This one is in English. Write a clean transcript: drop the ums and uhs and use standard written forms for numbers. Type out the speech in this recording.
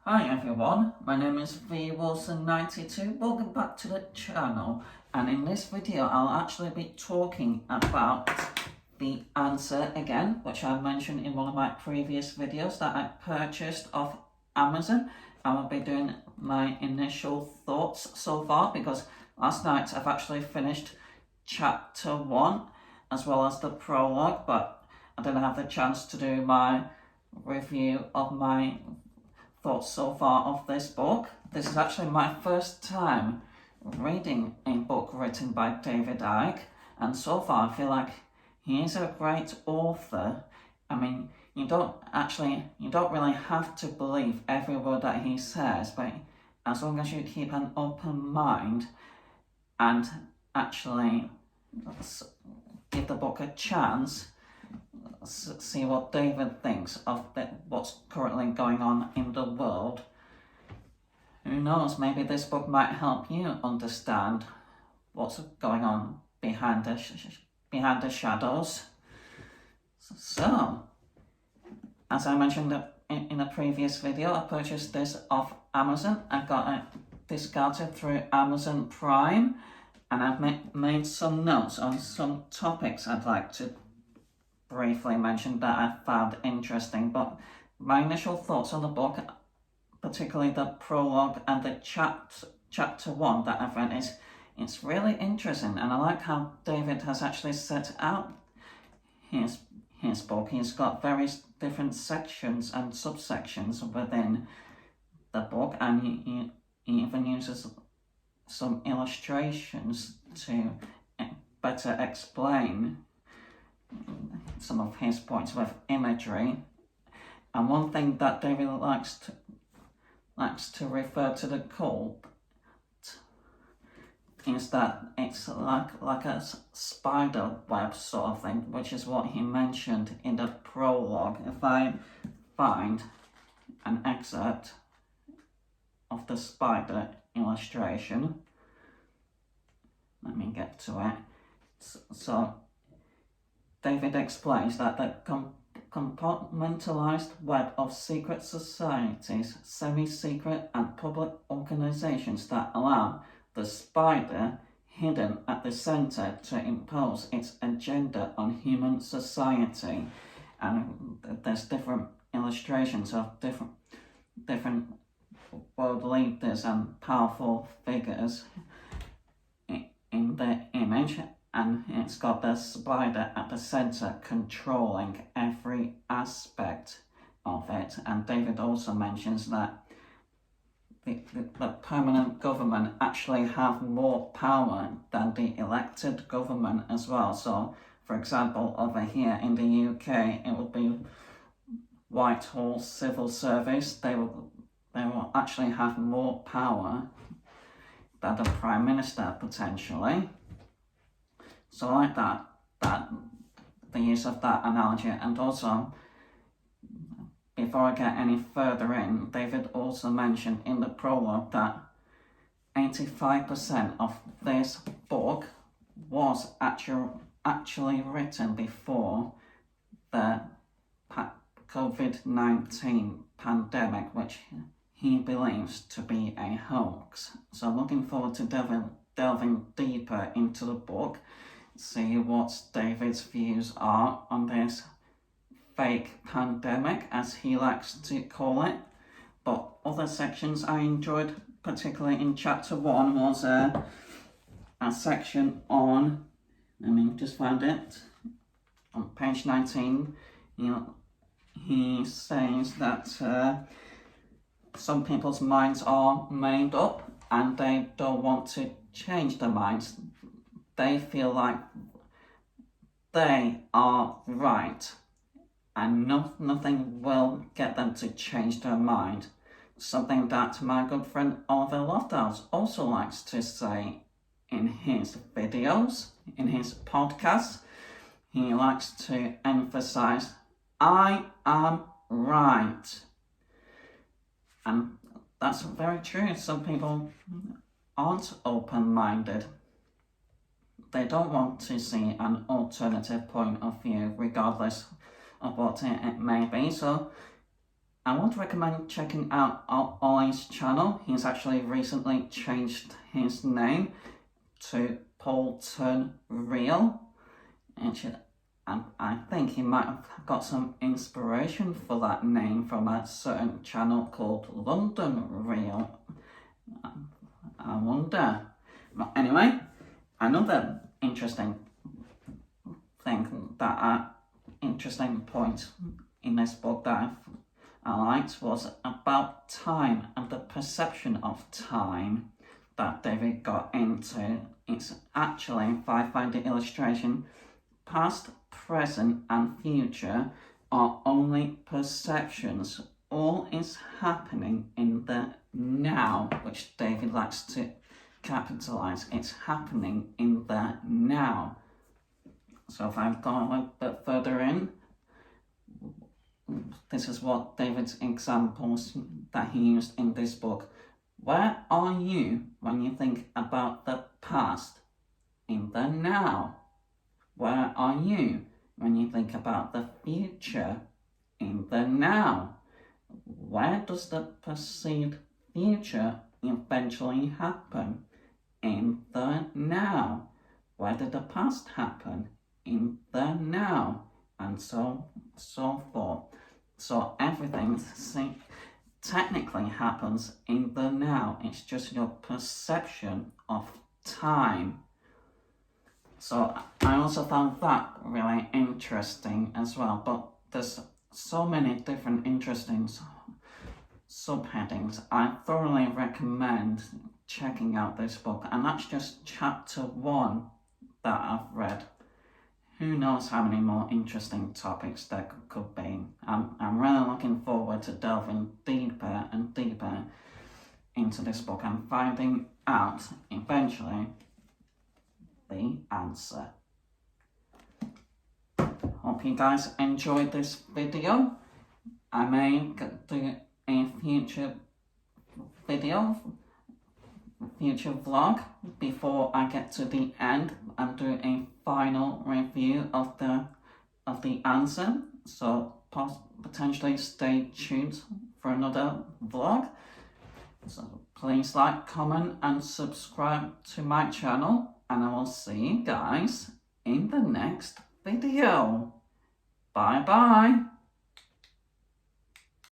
Hi everyone, my name is VWilson92. Welcome back to the channel, and in this video I'll actually be talking about the answer again, which I mentioned in one of my previous videos that I purchased off Amazon. I will be doing my initial thoughts so far because last night I've actually finished chapter 1 as well as the prologue, but I didn't have the chance to do my review of my thoughts so far of this book. This is actually my first time reading a book written by David Icke, and so far I feel like he is a great author. I mean, you don't really have to believe every word that he says, but as long as you keep an open mind and actually give the book a chance, see what David thinks of what's currently going on in the world. Who knows, maybe this book might help you understand what's going on behind the shadows. So, as I mentioned in a previous video, I purchased this off Amazon. I got it discounted through Amazon Prime, and I've made some notes on some topics I'd like to briefly mentioned that I found interesting. But my initial thoughts on the book, particularly the prologue and the chapter 1 that I've read, it's really interesting, and I like how David has actually set out his book. He's got various different sections and subsections within the book, and he even uses some illustrations to better explain some of his points with imagery. And one thing that David likes to refer to the cult is that it's like a spider web sort of thing, which is what he mentioned in the prologue. If I find an excerpt of the spider illustration, let me get to it. So David explains that the compartmentalized web of secret societies, semi-secret and public organizations that allow the spider hidden at the center to impose its agenda on human society. And there's different illustrations of different world leaders and powerful figures in the image. And it's got the spider at the center controlling every aspect of it. And David also mentions that the permanent government actually have more power than the elected government as well. So, for example, over here in the UK, it will be Whitehall Civil Service. They will actually have more power than the Prime Minister potentially. So I like that the use of that analogy. And also, before I get any further in, David also mentioned in the prologue that 85% of this book was actually written before the COVID-19 pandemic, which he believes to be a hoax. So I'm looking forward to delving deeper into the book, see what David's views are on this fake pandemic, as he likes to call it. But other sections I enjoyed, particularly in chapter 1, was a section on, let me just find it, on page 19, he says that some people's minds are made up and they don't want to change their minds. They feel like they are right and nothing will get them to change their mind. Something that my good friend Oliver Lofthouse also likes to say in his videos, in his podcasts. He likes to emphasize, I am right. And that's very true. Some people aren't open-minded. They don't want to see an alternative point of view, regardless of what it may be. So I would recommend checking out Ollie's channel. He's actually recently changed his name to Polton Real. And I think he might have got some inspiration for that name from a certain channel called London Real. I wonder. But anyway, another interesting point in this book that I liked was about time and the perception of time that David got into. It's actually, if I find the illustration, past, present and future are only perceptions. All is happening in the now, which David likes to capitalize. It's happening in the now. So if I've gone a little bit further in, this is what David's examples that he used in this book. Where are you when you think about the past? In the now. Where are you when you think about the future? In the now. Where does the perceived future eventually happen? In the now. Where did the past happen? In the now. And so forth. So everything technically happens in the now. It's just your perception of time. So I also found that really interesting as well. But there's so many different interesting subheadings. I thoroughly recommend checking out this book. And that's just chapter 1 that I've read. Who knows how many more interesting topics there could be. I'm really looking forward to delving deeper and deeper into this book and finding out eventually the answer. Hope you guys enjoyed this video. I may do a future vlog before I get to the end and do a final review of the answer. So potentially stay tuned for another vlog. So please like, comment and subscribe to my channel, and I will see you guys in the next video. Bye bye.